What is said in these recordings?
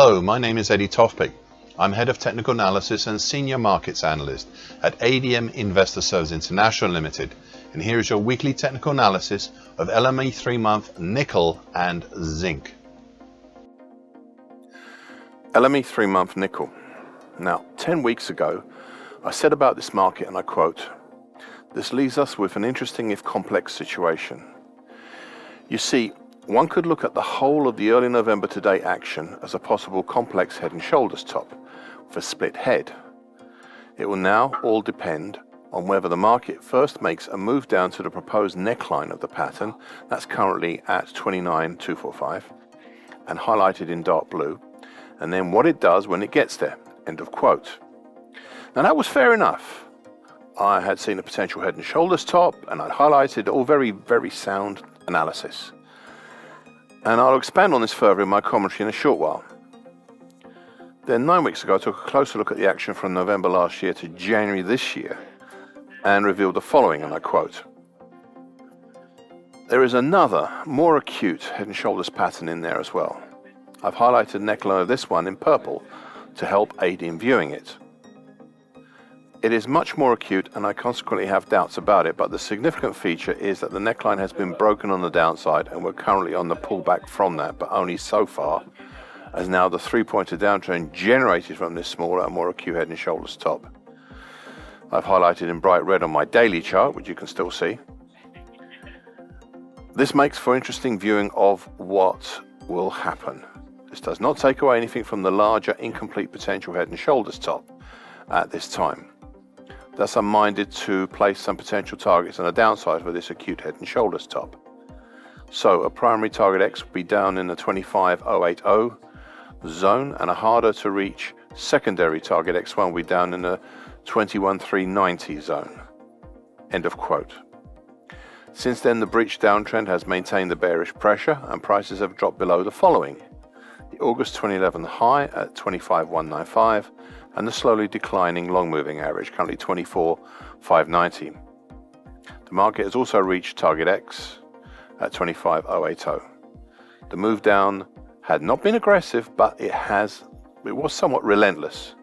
Hello, my name is Eddie Tofpik. I'm Head of Technical Analysis and Senior Markets Analyst at ADM Investor Services International Limited, and here is your weekly technical analysis of LME 3-month nickel and zinc. LME 3-month nickel. Now, 10 weeks ago, I said about this market, and I quote, "This leaves us with an interesting if complex situation." You see, one could look at the whole of the early November to date action as a possible complex head and shoulders top with a split head. It will now all depend on whether the market first makes a move down to the proposed neckline of the pattern, that's currently at 29,245 and highlighted in dark blue, and then what it does when it gets there, end of quote. Now that was fair enough. I had seen a potential head and shoulders top and I'd highlighted all very, very sound analysis. And I'll expand on this further in my commentary in a short while. Then 9 weeks ago I took a closer look at the action from November last year to January this year and revealed the following, and I quote, "There is another, more acute head and shoulders pattern in there as well. I've highlighted the neckline of this one in purple to help aid in viewing it. It is much more acute and I consequently have doubts about it, but the significant feature is that the neckline has been broken on the downside and we're currently on the pullback from that, but only so far, as now the 3-pointer downtrend generated from this smaller and more acute head and shoulders top. I've highlighted in bright red on my daily chart, which you can still see. This makes for interesting viewing of what will happen. This does not take away anything from the larger incomplete potential head and shoulders top at this time. Thus I'm minded to place some potential targets on the downside for this acute head and shoulders top. So a primary target X will be down in the 25,080 zone, and a harder to reach secondary target X1 will be down in the 21,390 zone. End of quote. Since then the breach downtrend has maintained the bearish pressure and prices have dropped below the following: the August 2011 high at 25,195 and the slowly declining long moving average, currently 24,590. The market has also reached target X at 25,080. The move down had not been aggressive, but it was somewhat relentless.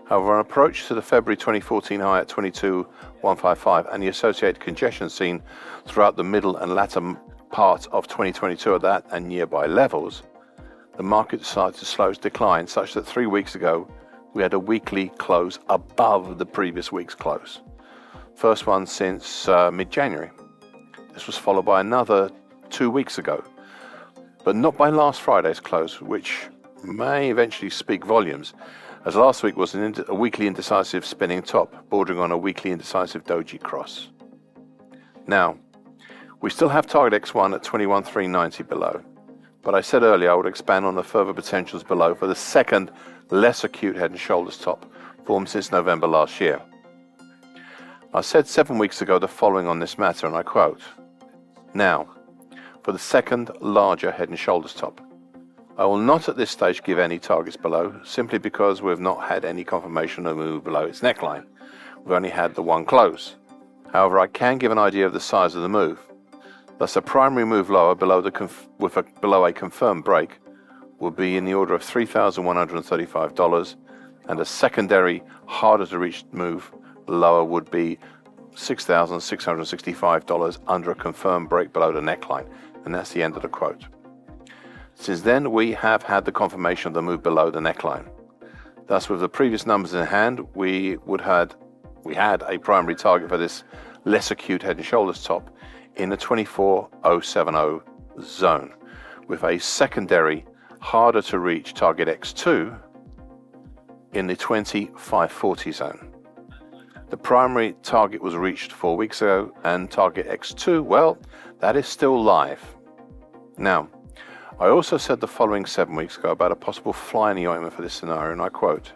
However, an approach to the February 2014 high at 22,155 and the associated congestion seen throughout the middle and latter part of 2022 at that and nearby levels, the market decided to slow its decline such that 3 weeks ago we had a weekly close above the previous week's close. First one since mid-January. This was followed by another 2 weeks ago, but not by last Friday's close, which may eventually speak volumes, as last week was a weekly indecisive spinning top, bordering on a weekly indecisive doji cross. Now, we still have target X1 at 21,390 below, but I said earlier I would expand on the further potentials below for the second less acute head and shoulders top formed since November last year. I said 7 weeks ago the following on this matter, and I quote, "Now, for the second larger head and shoulders top. I will not at this stage give any targets below, simply because we have not had any confirmation of a move below its neckline. We've only had the one close. However, I can give an idea of the size of the move. Thus, a primary move lower below below a confirmed break will be in the order of $3,135, and a secondary harder to reach move lower would be $6,665 under a confirmed break below the neckline," and that's the end of the quote. Since then we have had the confirmation of the move below the neckline. Thus, with the previous numbers in hand, we had a primary target for this less acute head and shoulders top in the 24,070 zone, with a secondary harder to reach target X2 in the 20,540 zone. The primary target was reached 4 weeks ago, and target X2, well, that is still live. Now, I also said the following 7 weeks ago about a possible fly in the ointment for this scenario, and I quote,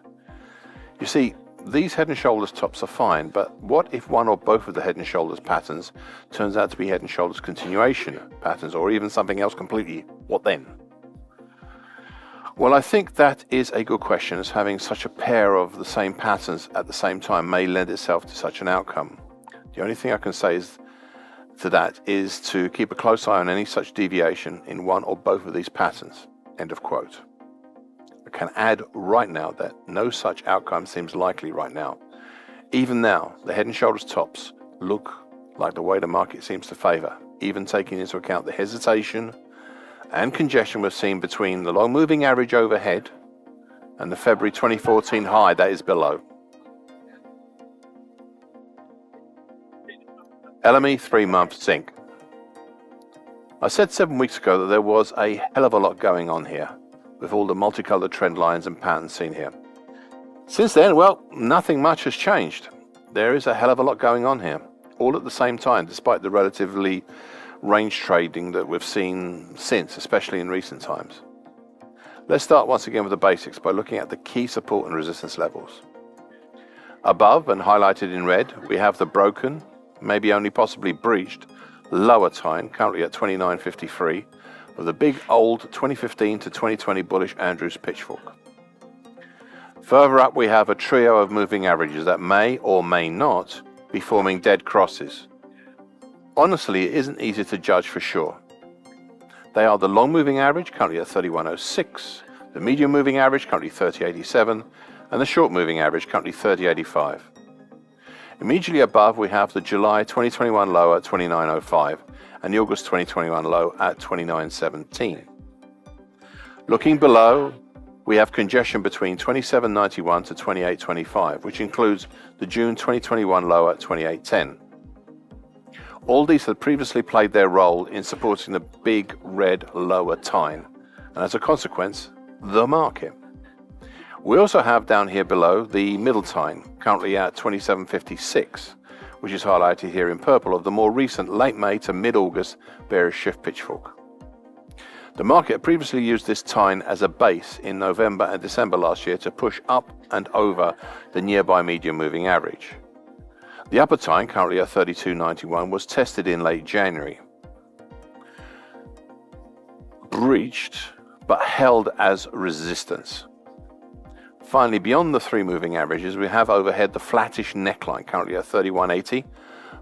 "You see, these head and shoulders tops are fine, but what if one or both of the head and shoulders patterns turns out to be head and shoulders continuation patterns, or even something else completely? What then?" Well, I think that is a good question, as having such a pair of the same patterns at the same time may lend itself to such an outcome. The only thing I can say to that is to keep a close eye on any such deviation in one or both of these patterns. End of quote. can add right now that no such outcome seems likely right now. Even now, the head and shoulders tops look like the way the market seems to favor, even taking into account the hesitation and congestion we've seen between the long moving average overhead and the February 2014 high that is below. LME 3-month zinc. I said 7 weeks ago that there was a hell of a lot going on here, with all the multicolored trend lines and patterns seen here. Since then, well, nothing much has changed. There is a hell of a lot going on here, all at the same time, despite the relatively range trading that we've seen since, especially in recent times. Let's start once again with the basics by looking at the key support and resistance levels. Above and highlighted in red, we have the broken, maybe only possibly breached, lower time, currently at 29.53, of the big old 2015 to 2020 bullish Andrews pitchfork. Further up, we have a trio of moving averages that may or may not be forming dead crosses. Honestly, it isn't easy to judge for sure. They are the long moving average, currently at 31.06, the medium moving average, currently 30.87, and the short moving average, currently 30.85. Immediately above, we have the July 2021 low at 29.05 and the August 2021 low at 29.17. Looking below, we have congestion between 27.91 to 28.25, which includes the June 2021 low at 28.10. All these had previously played their role in supporting the big red lower tine, and as a consequence, the market. We also have down here below the middle tine, currently at 27.56, which is highlighted here in purple, of the more recent late May to mid-August bearish shift pitchfork. The market previously used this tine as a base in November and December last year to push up and over the nearby medium moving average. The upper tine, currently at 32.91, was tested in late January, breached but held as resistance. Finally, beyond the 3 moving averages, we have overhead the flattish neckline, currently at 31.80,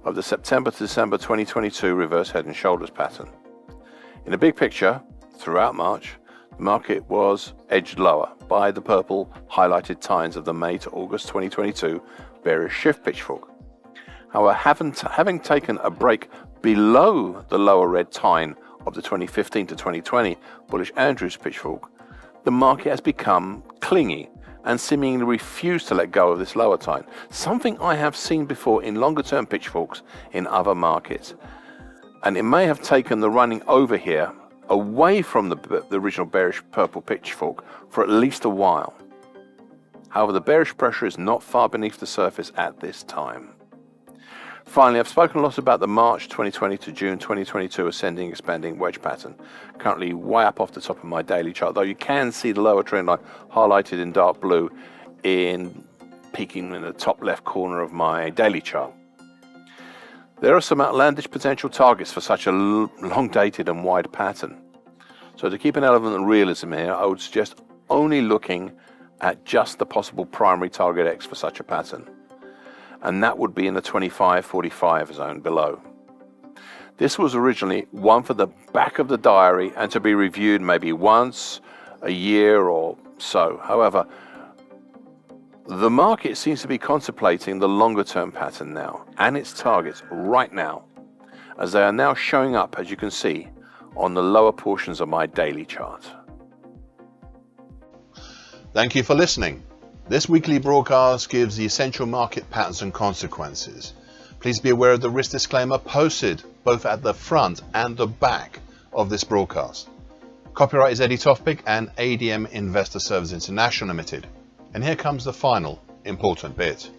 of the September to December 2022 reverse head and shoulders pattern. In the big picture, throughout March, the market was edged lower by the purple highlighted tines of the May to August 2022 bearish shift pitchfork. However, having taken a break below the lower red tine of the 2015 to 2020 bullish Andrews pitchfork, the market has become clingy and seemingly refused to let go of this lower tine, something I have seen before in longer term pitchforks in other markets. And it may have taken the running over here away from the original bearish purple pitchfork for at least a while. However, the bearish pressure is not far beneath the surface at this time. Finally, I've spoken a lot about the March 2020 to June 2022 ascending expanding wedge pattern, currently way up off the top of my daily chart, though you can see the lower trend line highlighted in dark blue peaking in the top left corner of my daily chart. There are some outlandish potential targets for such a long-dated and wide pattern. So to keep an element of realism here, I would suggest only looking at just the possible primary target X for such a pattern, and that would be in the 25.45 zone below. This was originally one for the back of the diary and to be reviewed maybe once a year or so. However, the market seems to be contemplating the longer term pattern now and its targets right now, as they are now showing up, as you can see, on the lower portions of my daily chart. Thank you for listening. This weekly broadcast gives the essential market patterns and consequences. Please be aware of the risk disclaimer posted both at the front and the back of this broadcast. Copyright is Eddie Tofpik and ADM Investor Services International Limited. And here comes the final important bit.